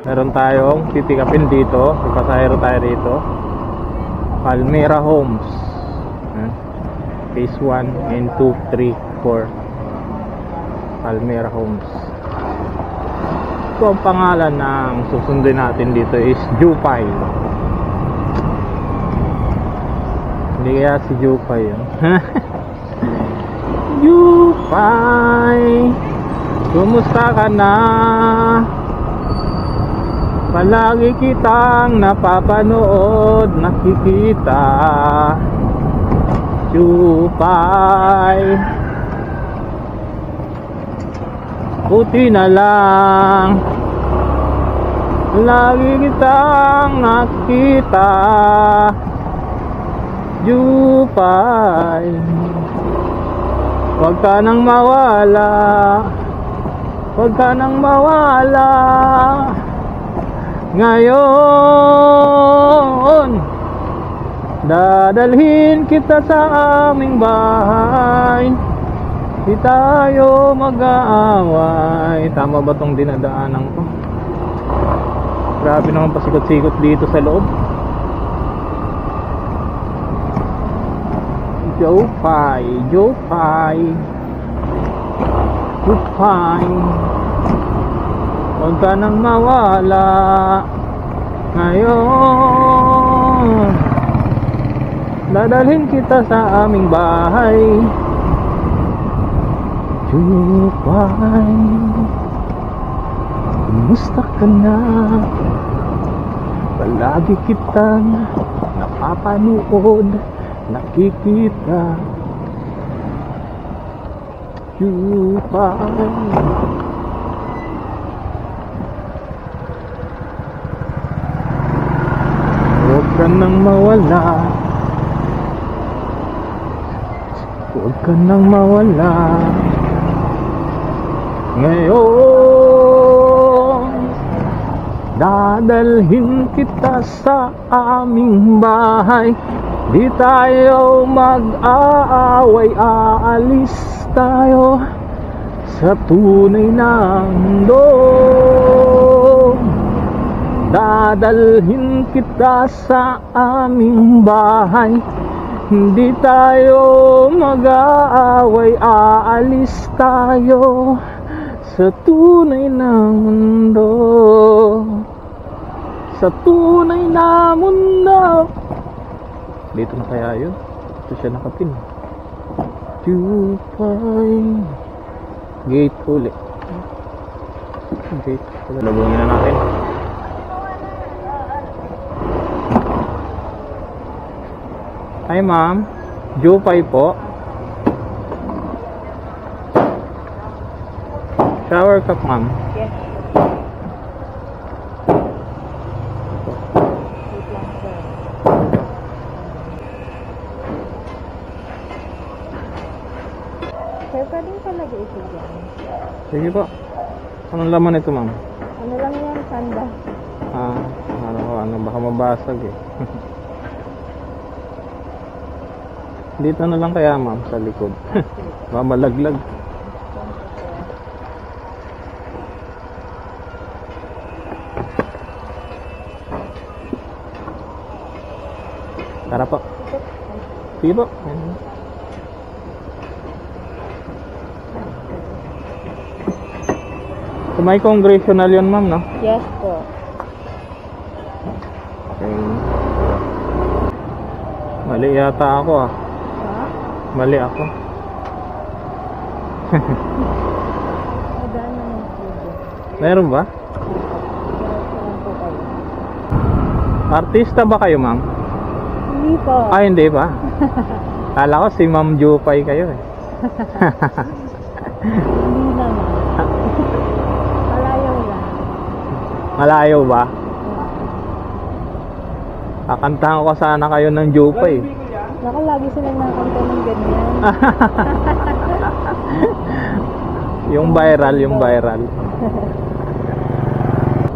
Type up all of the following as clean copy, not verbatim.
Meron tayong pipikapin dito. Ipasahero tayo dito. Palmera Homes. Phase 1 and 2, 3, 4. Palmera Homes. So ang pangalan ng susundin natin dito is Jupay. Hindi kaya si Jupay yun. Jupay, kumusta ka na? Palagi kitang napapanood, nakikita. Jupay, buti na lang lagi kitang nakita. Jupay, huwag ka nang mawala, huwag ka nang mawala. Ngayon dadalhin kita sa aming bahay, di tayo mag-aaway. Tama ba tong dinadaanan ko? Grabe naman pasikot-sikot dito sa loob. Jupay, Jupay, Jupay, huwag ka nang mawala. Ngayon dadalhin kita sa aming bahay. Jupay, kumusta ka na? Palagi kitang napapanood, nakikita. Jupay, huwag ka nang mawala, huwag ka nang mawala. Ngayon dadalhin kita sa aming bahay, di tayo mag-aaway. Aalis tayo sa tunay na mundo. Dadalhin kita sa aming bahay, hindi tayo mag-aaway. Aalis tayo sa tunay na mundo, sa tunay na mundo. Dito na kaya yun? Ito siya nakapin. Jupay, gate ulit. Gate, labungin na natin. Hi ma'am, Jupay po. Shower cup ma'am. Yes. Sir, pwedeng palagay ito dyan? Sige po. Anong laman ito ma'am? Ano lang yan, sanda? Ano, baka mabasag eh. Dito na lang kaya ma'am, sa likod. Mamalaglag. Tara po. Sige po. So, may congressional yun ma'am, no? Yes po. Okay. Mali yata ako ah. Ha? Mali ako. Madaan naman po dyan. Meron ba? Saan po kayo? Artista ba kayo ma'am? Hindi po. Ah, hindi ba? Kala ko si Ma'am Jupay kayo eh. Hindi naman. Malayo lang. Malayo ba? Kakantahan ko sana kayo ng Jupay. Naku, lagi silang nakakanta ng ganyan. Yung viral, yung viral.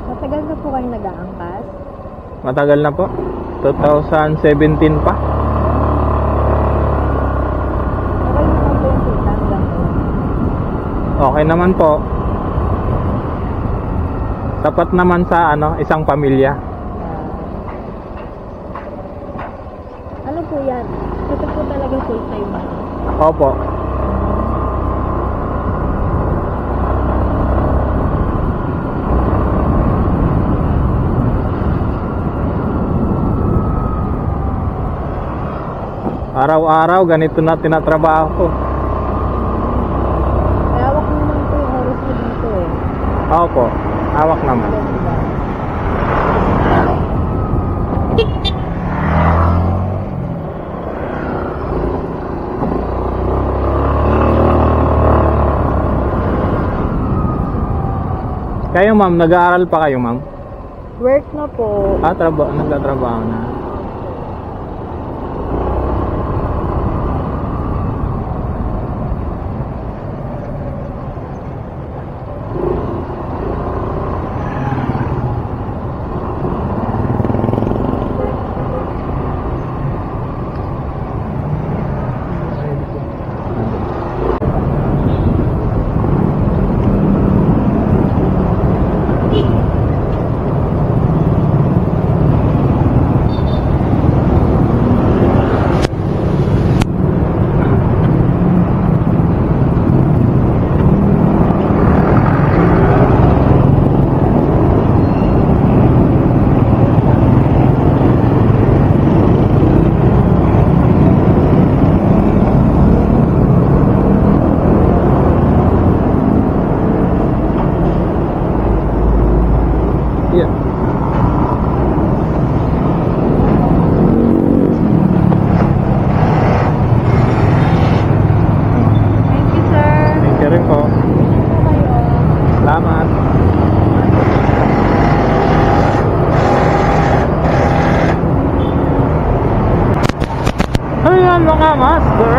Matagal na po kayong nag-aangkas? Matagal na po. 2017 pa. Okay naman po yung kita hanggang ngayon. Okay naman po. Tapat naman sa isang pamilya. Ano po yan? Ito po talaga full time. Opo. Araw-araw ganito na tinatrabaho ko. Kaya hawak naman po yung oras mo dito eh. Opo, hawak naman. Diba? Kayo ma'am, nag-aaral pa kayo ma'am? Work na po. Nagtatrabaho na. Yeah. Thank you, sir. Thank you rin po. Kayo. Salamat. Ayan mga master.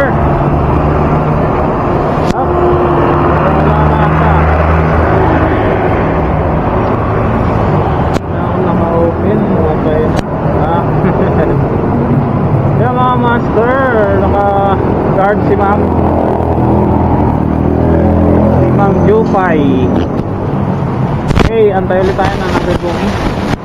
Wala na naka-open. Okay na. Ayan mga master. Naka-guard si ma'am. Si Ma'am Jufay. Okay, antay ulit tayo na nag-booking.